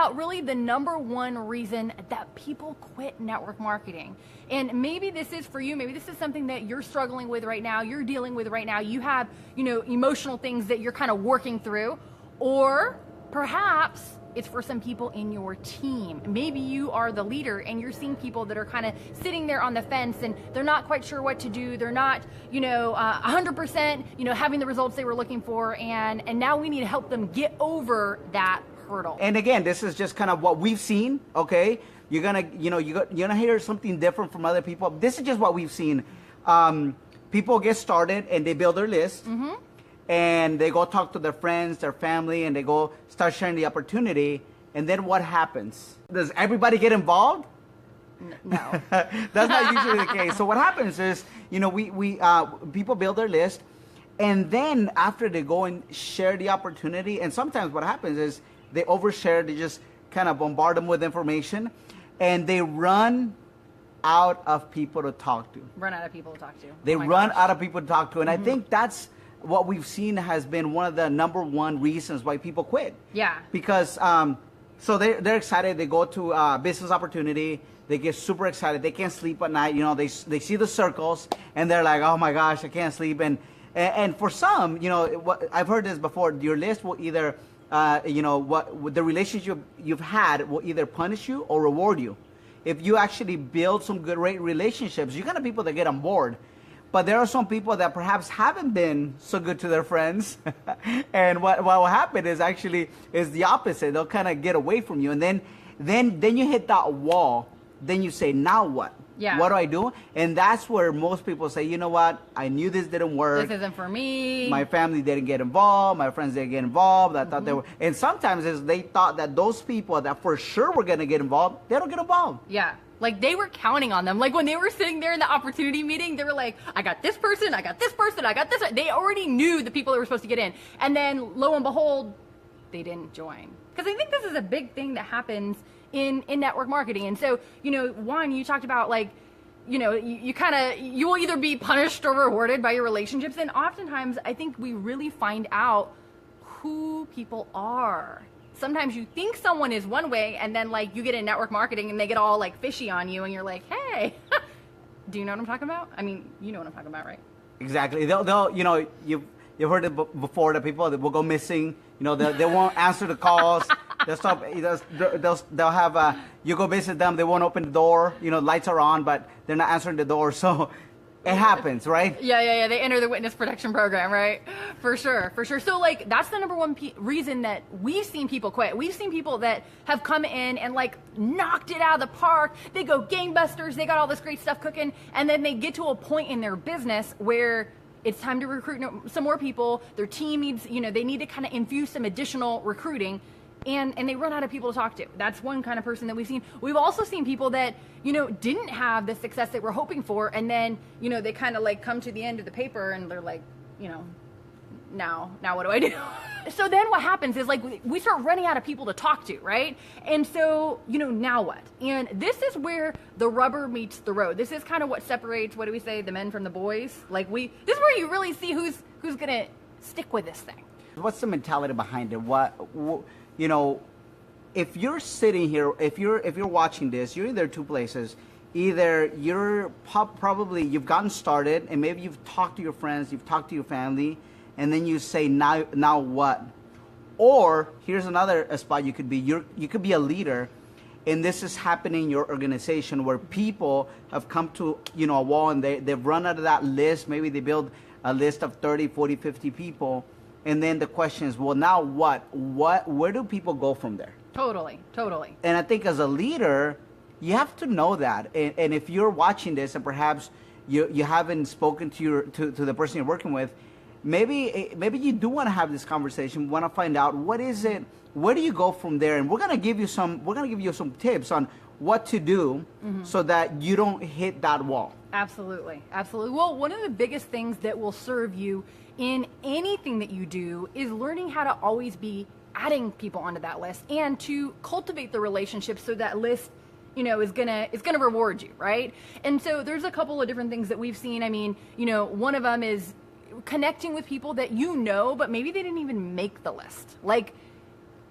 about really the number one reason that people quit network marketing. And maybe this is for you, maybe this is something that you're struggling with right now, you're dealing with right now, you have, emotional things that you're kind of working through, or perhaps it's for some people in your team. Maybe you are the leader and you're seeing people that are kind of sitting there on the fence and they're not quite sure what to do. They're not, 100%, having the results they were looking for. And now we need to help them get over that hurdle. And again, this is just kind of what we've seen, okay? You're gonna, you're gonna hear something different from other people. This is just what we've seen. People get started and they build their list. Mm-hmm. And they go talk to their friends, their family, and they go start sharing the opportunity. And then what happens? Does everybody get involved? No. That's not usually the case. So what happens is, we people build their list, and then after they go and share the opportunity, and sometimes what happens is they overshare, they just kind of bombard them with information, and they run out of people to talk to. Run out of people to talk to. They run out of people to talk to, and I think that's what we've seen has been one of the number one reasons why people quit. Yeah. Because so they're excited. They go to business opportunity. They get super excited. They can't sleep at night. They see the circles and they're like, oh my gosh, I can't sleep. And for some, I've heard this before. Your list will either, the relationship you've had will either punish you or reward you. If you actually build some great relationships, you're gonna people that get on board. But there are some people that perhaps haven't been so good to their friends. And what will happen is the opposite. They'll kind of get away from you. And then you hit that wall. Then you say, now what? Yeah. What do I do? And that's where most people say, you know what? I knew this didn't work. This isn't for me. My family didn't get involved. My friends didn't get involved. I thought they were. And sometimes they thought that those people that for sure were going to get involved, they don't get involved. Yeah. Like they were counting on them. Like when they were sitting there in the opportunity meeting, they were like, I got this person, I got this person, I got this. They already knew the people that were supposed to get in. And then lo and behold, they didn't join. Because I think this is a big thing that happens in network marketing. And so, Juan, you talked about like, you will either be punished or rewarded by your relationships. And oftentimes I think we really find out who people are. Sometimes you think someone is one way and then like you get in network marketing and they get all like fishy on you and you're like, hey, do you know what I'm talking about? I mean, you know what I'm talking about, right? Exactly. They'll you've heard it before that people that will go missing. They won't answer the calls. They'll stop. They'll have you go visit them. They won't open the door. Lights are on, but they're not answering the door. So it happens, right? Yeah. They enter the witness protection program, right? For sure. So like that's the number one reason that we've seen people quit. We've seen people that have come in and like knocked it out of the park. They go gangbusters. They got all this great stuff cooking, and then they get to a point in their business where it's time to recruit some more people. Their team needs, they need to kind of infuse some additional recruiting. And they run out of people to talk to. That's one kind of person that we've seen. We've also seen people that, didn't have the success they were hoping for. And then, they kind of like come to the end of the paper and they're like, now what do I do? So then what happens is like we start running out of people to talk to, right? And so, now what? And this is where the rubber meets the road. This is kind of what separates, what do we say, the men from the boys? Like this is where you really see who's going to stick with this thing. What's the mentality behind it? If you're sitting here, if you're watching this, you're in there two places. Either you're probably you've gotten started and maybe you've talked to your friends, you've talked to your family, and then you say now what? Or here's another spot you could be. You could be a leader, and this is happening in your organization where people have come to a wall and they've run out of that list. Maybe they build a list of 30, 40, 50 people. And then the question is, well, now what? Where do people go from there? Totally. And I think as a leader, you have to know that. And if you're watching this and perhaps you haven't spoken to the person you're working with, maybe you do want to have this conversation. Want to find out what is it? Where do you go from there? And we're gonna give you some tips on what to do so that you don't hit that wall. Absolutely. Well, one of the biggest things that will serve you in anything that you do is learning how to always be adding people onto that list and to cultivate the relationships so that list, is gonna reward you, right? And so there's a couple of different things that we've seen. I mean, one of them is connecting with people that but maybe they didn't even make the list. Like,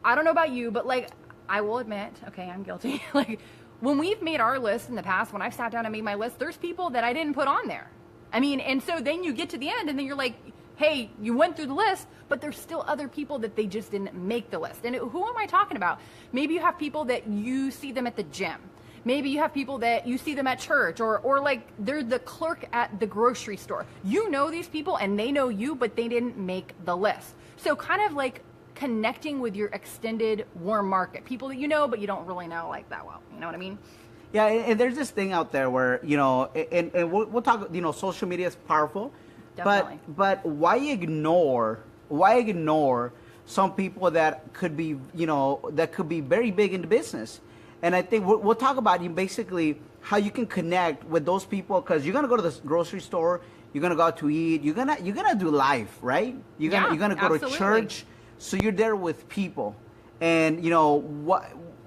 I don't know about you, but like, I will admit, okay, I'm guilty. Like when we've made our list in the past, when I've sat down and made my list, there's people that I didn't put on there. I mean, and so then you get to the end and then you're like, hey, you went through the list, but there's still other people that they just didn't make the list. And who am I talking about? Maybe you have people that you see them at the gym. Maybe you have people that you see them at church, or like they're the clerk at the grocery store. You know these people and they know you, but they didn't make the list. So kind of like connecting with your extended warm market, people that you know, but you don't really know like that well. You know what I mean? Yeah, and there's this thing out there where, you know, and we'll talk, you know, social media is powerful. Definitely. But why ignore some people that could be, you know, that could be very big into business? And I think we'll talk about basically how you can connect with those people, because you're gonna go to the grocery store, you're gonna go out to eat, you're gonna do life, right? You're gonna go absolutely. to church, so you're there with people, and you know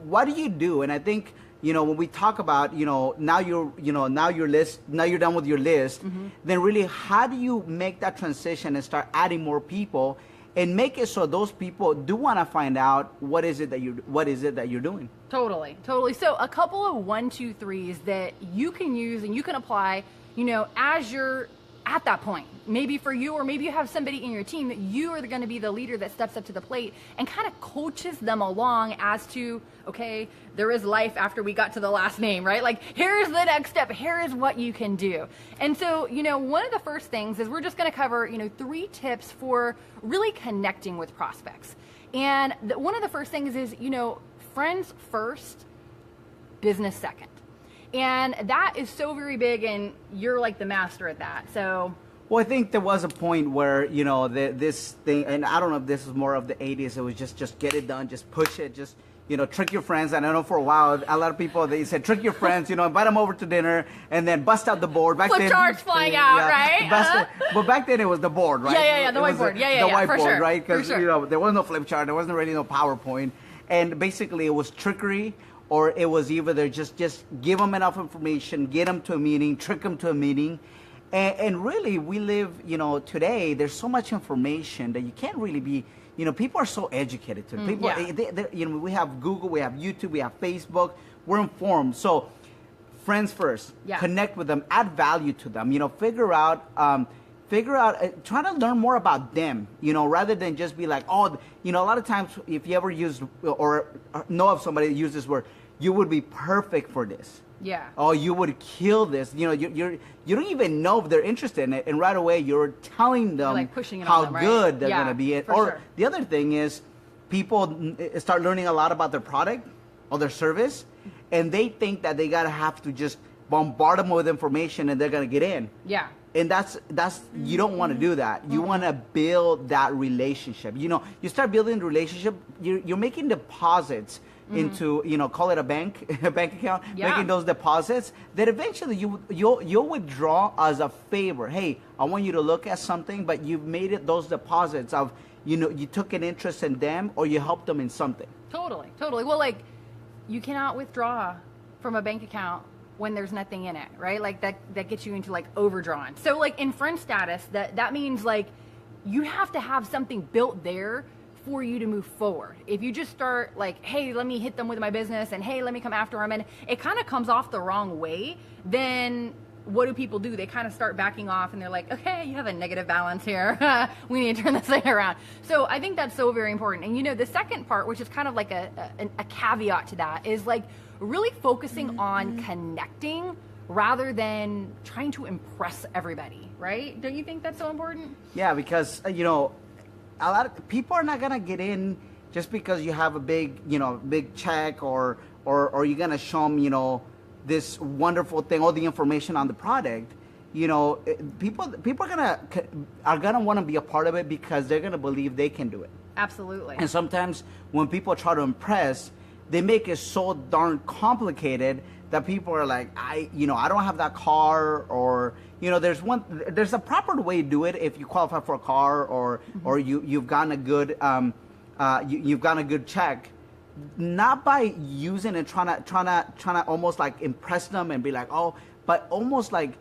what do you do? And I think, you know, when we talk about, you know, now you're done with your list, then really how do you make that transition and start adding more people and make it so those people do want to find out what is it that you're doing? Totally. So a couple of 1, 2, 3s that you can use and you can apply, you know, as you're at that point. Maybe for you, or maybe you have somebody in your team that you are going to be the leader that steps up to the plate and kind of coaches them along as to, okay, there is life after we got to the last name, right? Like, here's the next step. Here is what you can do. And so, you know, one of the first things is we're just going to cover, you know, 3 tips for really connecting with prospects. And one of the first things is, you know, friends first, business second. And that is so very big, and you're like the master at that. So, well, I think there was a point where, you know, this thing, and I don't know if this is more of the 80s, it was just get it done, just push it, just, you know, trick your friends. And I know for a while, a lot of people, they said, trick your friends, you know, invite them over to dinner, and then bust out the board. Back flip then, charts flying out, right? But back then it was the board, right? Yeah, the whiteboard. The whiteboard, for sure, right? Because, sure. You know, there was no flip chart, there wasn't really no PowerPoint. And basically it was trickery, or it was either just give them enough information, get them to a meeting, trick them to a meeting. And really, we live, you know, today, there's so much information that you can't really be, you know, people are so educated today. People, you know, we have Google, we have YouTube, we have Facebook, we're informed. So friends first, connect with them, add value to them, you know, figure out, try to learn more about them, you know, rather than just be like, oh, you know, a lot of times if you ever use or know of somebody that uses this word, you would be perfect for this. Yeah. Oh, you would kill this. You know, you don't even know if they're interested in it, and right away you're telling them like pushing it how on them, right? good they're going to be. Or sure. The other thing is, people start learning a lot about their product or their service, and they think that they have to just bombard them with information and they're going to get in. Yeah. And that's you don't want to do that. You want to build that relationship. You know, you start building the relationship. You're making deposits into, you know, call it a bank account. Making those deposits that eventually you'll withdraw as a favor. Hey, I want you to look at something, but you've made it those deposits of, you know, you took an interest in them or you helped them in something. Totally. Well, like, you cannot withdraw from a bank account when there's nothing in it, right? Like that gets you into like overdrawn. So like in friend status, that means like you have to have something built there for you to move forward. If you just start like, hey, let me hit them with my business, and hey, let me come after them, and it kind of comes off the wrong way, then what do people do? They kind of start backing off, and they're like, okay, you have a negative balance here. We need to turn this thing around. So I think that's so very important. And you know, the second part, which is kind of like a caveat to that, is like really focusing on connecting rather than trying to impress everybody, right? Don't you think that's so important? Yeah, because, you know, a lot of people are not going to get in just because you have a big check or you're going to show them, you know, this wonderful thing, all the information on the product. You know, people are gonna want to be a part of it because they're gonna believe they can do it. Absolutely. And sometimes when people try to impress, they make it so darn complicated that people are like, I don't have that car, or you know, there's a proper way to do it if you qualify for a car, or you've gotten a good you've gotten a good check. Not by using and trying to almost like impress them and be like, oh, but almost like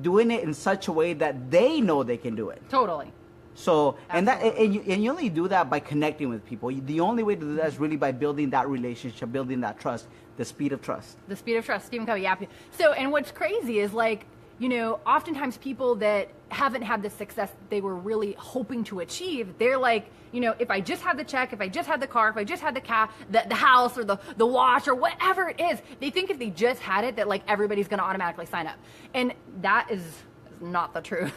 doing it in such a way that they know they can do it. Totally. So, and Absolutely. you only do that by connecting with people. The only way to do that is really by building that relationship, building that trust, the speed of trust. The speed of trust, Stephen Covey. Yeah. So, and what's crazy is like, oftentimes people that haven't had the success they were really hoping to achieve, they're like, if I just had the check, if I just had the car, if I just had the house or the watch or whatever it is, they think if they just had it that like everybody's going to automatically sign up. And that is not the truth.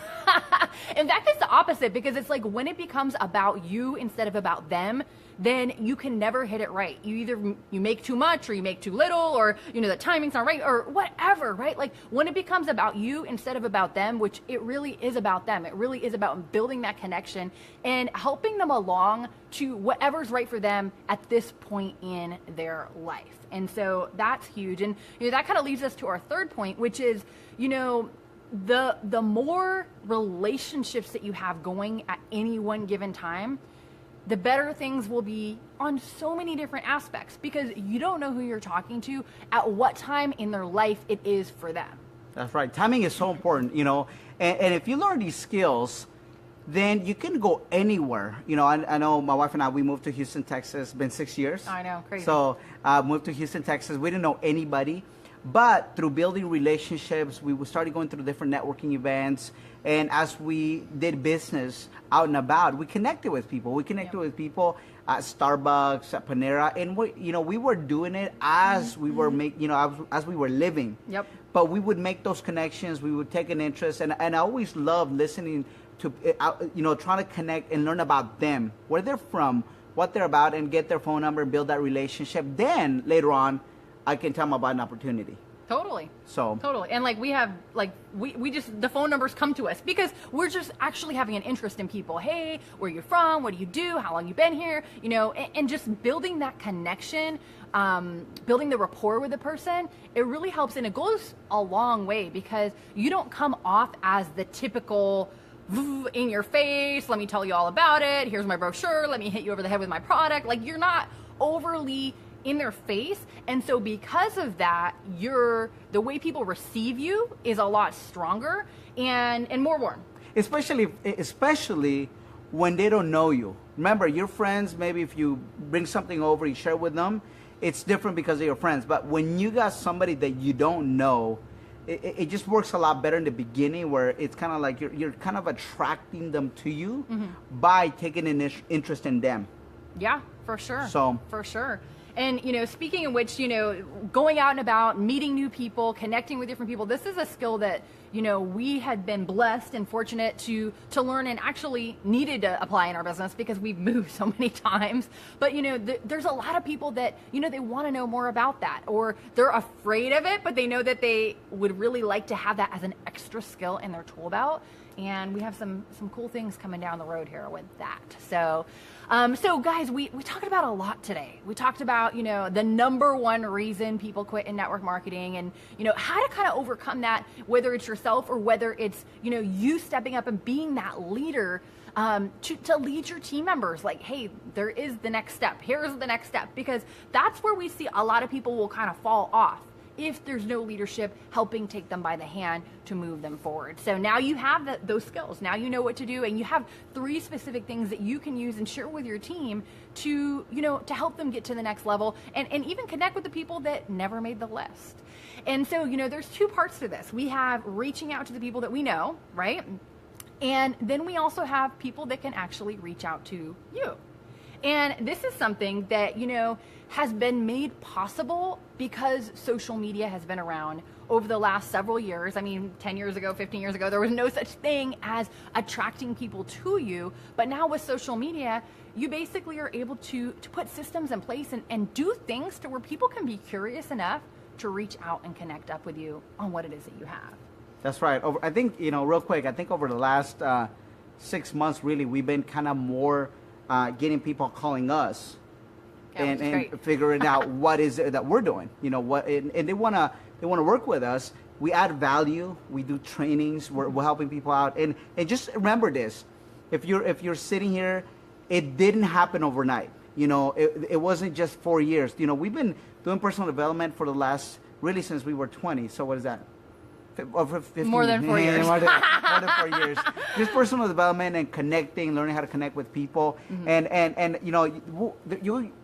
In fact, it's the opposite, because it's like when it becomes about you instead of about them, then you can never hit it right. You make too much or you make too little, or the timing's not right or whatever, right? Like when it becomes about you instead of about them, which it really is about them. It really is about building that connection and helping them along to whatever's right for them at this point in their life. And so that's huge. And that kind of leads us to our third point, which is, the more relationships that you have going at any one given time, the better things will be on so many different aspects, because you don't know who you're talking to at what time in their life it is for them. That's right. Timing is so important, and if you learn these skills, then you can go anywhere. I know my wife and I, we moved to Houston, Texas. It's been 6 years. I know, crazy. So moved to Houston, Texas. We didn't know anybody. But through building relationships, we started going through different networking events. And as we did business out and about, we connected with people. We connected with people at Starbucks, at Panera. And we were doing it as we were as we were living. Yep. But we would make those connections. We would take an interest. And I always loved listening to, trying to connect and learn about them, where they're from, what they're about, and get their phone number and build that relationship. Then later on, I can tell them about an opportunity. Totally. So totally. And like we have we just, the phone numbers come to us because we're just actually having an interest in people. Hey, where you from? What do you do? How long you been here? And just building that connection, building the rapport with the person, it really helps, and it goes a long way, because you don't come off as the typical in your face, let me tell you all about it, here's my brochure, let me hit you over the head with my product. Like, you're not overly in their face. And so because of that, the way people receive you is a lot stronger and more warm. Especially when they don't know you. Remember, your friends, maybe if you bring something over, you share with them, it's different because of your friends. But when you got somebody that you don't know, it just works a lot better in the beginning, where it's kind of like you're kind of attracting them to you by taking an interest in them. Yeah, for sure. For sure. And, speaking of which, going out and about, meeting new people, connecting with different people, this is a skill that, we had been blessed and fortunate to learn, and actually needed to apply in our business because we've moved so many times. But, there's a lot of people that, they want to know more about that, or they're afraid of it, but they know that they would really like to have that as an extra skill in their tool belt. And we have some cool things coming down the road here with that. So guys, we talked about a lot today. We talked about, the number one reason people quit in network marketing, and, how to kind of overcome that, whether it's yourself or whether it's, you stepping up and being that leader, to lead your team members. Like, hey, there is the next step. Here's the next step, because that's where we see a lot of people will kind of fall off if there's no leadership helping take them by the hand to move them forward. So now you have those skills. Now you know what to do, and you have 3 specific things that you can use and share with your team to, to help them get to the next level, and even connect with the people that never made the list. And so, there's 2 parts to this. We have reaching out to the people that we know, right? And then we also have people that can actually reach out to you. And this is something that, has been made possible because social media has been around over the last several years. I mean, 10 years ago, 15 years ago, there was no such thing as attracting people to you. But now with social media, you basically are able to put systems in place and do things to where people can be curious enough to reach out and connect up with you on what it is that you have. That's right. I think, real quick, I think over the last 6 months, really, we've been kind of more getting people calling us. Yeah, and figuring out what is it that we're doing, and they want to work with us. We add value. We do trainings. We're helping people out, and just remember this: if you're sitting here, it didn't happen overnight. It wasn't just 4 years. We've been doing personal development for the last, really, since we were 20. So what is that? over 15 More than 4 years. more than 4 years. Just personal development and connecting, learning how to connect with people. And you know,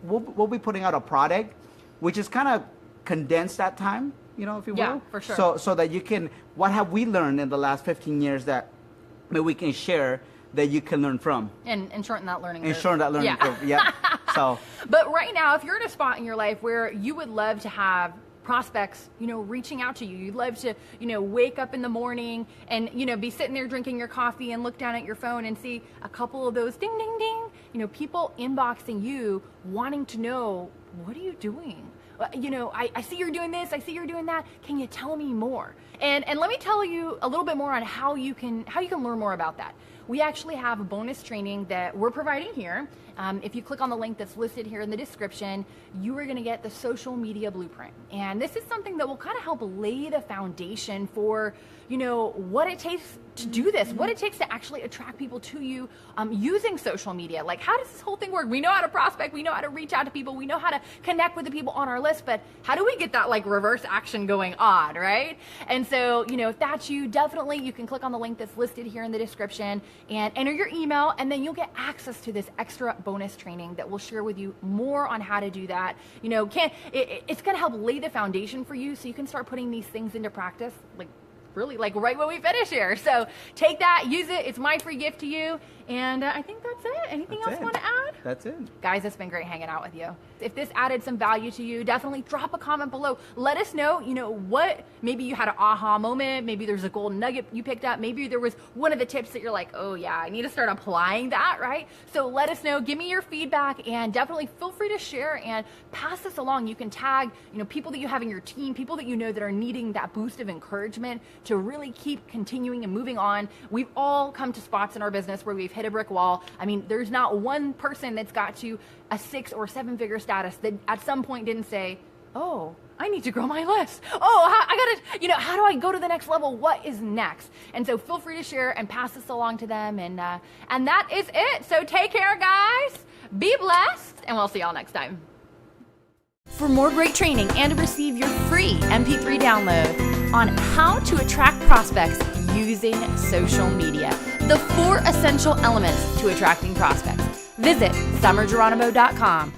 we'll be putting out a product, which is kind of condensed that time, you know, if you will. Yeah, for sure. So that you can, what have we learned in the last 15 years that maybe we can share that you can learn from? And shorten that learning curve. And shorten that learning curve, yeah. So. But right now, if you're in a spot in your life where you would love to have prospects, you know, reaching out to you, you'd love to, you know, wake up in the morning and, you know, be sitting there drinking your coffee and look down at your phone and see a couple of those ding, ding, ding, you know, people inboxing you wanting to know, what are you doing? You know, I see you're doing this, I see you're doing that. Can you tell me more? And let me tell you a little bit more on how you can learn more about that. We actually have a bonus training that we're providing here. If you click on the link that's listed here in the description, you are going to get the social media blueprint. And this is something that will kind of help lay the foundation for, you know, what it takes to do this, what it takes to actually attract people to you using social media. Like, how does this whole thing work? We know how to prospect, we know how to reach out to people, we know how to connect with the people on our list, but how do we get that like reverse action going on, right? And so, you know, if that's you, definitely you can click on the link that's listed here in the description and enter your email, and then you'll get access to this extra bonus training that will share with you more on how to do that. You know, it's going to help lay the foundation for you so you can start putting these things into practice, like really like right when we finish here. So take that, use it. It's my free gift to you. And I think that's it. Anything else you want to add? That's it. Guys, it's been great hanging out with you. If this added some value to you, definitely drop a comment below. Let us know, you know, what, maybe you had an aha moment, maybe there's a golden nugget you picked up, maybe there was one of the tips that you're like, oh yeah, I need to start applying that, right? So let us know, give me your feedback, and definitely feel free to share and pass this along. You can tag, you know, people that you have in your team, people that you know that are needing that boost of encouragement to really keep continuing and moving on. We've all come to spots in our business where we've hit a brick wall. I mean, there's not one person that's got to a 6 or 7 figure status that at some point didn't say, oh, I need to grow my list. Oh, I gotta, you know, how do I go to the next level? What is next? And so feel free to share and pass this along to them. And that is it. So take care, guys. Be blessed, and we'll see y'all next time. For more great training and to receive your free MP3 download on how to attract prospects using social media, the 4 essential elements to attracting prospects, visit summergeronimo.com.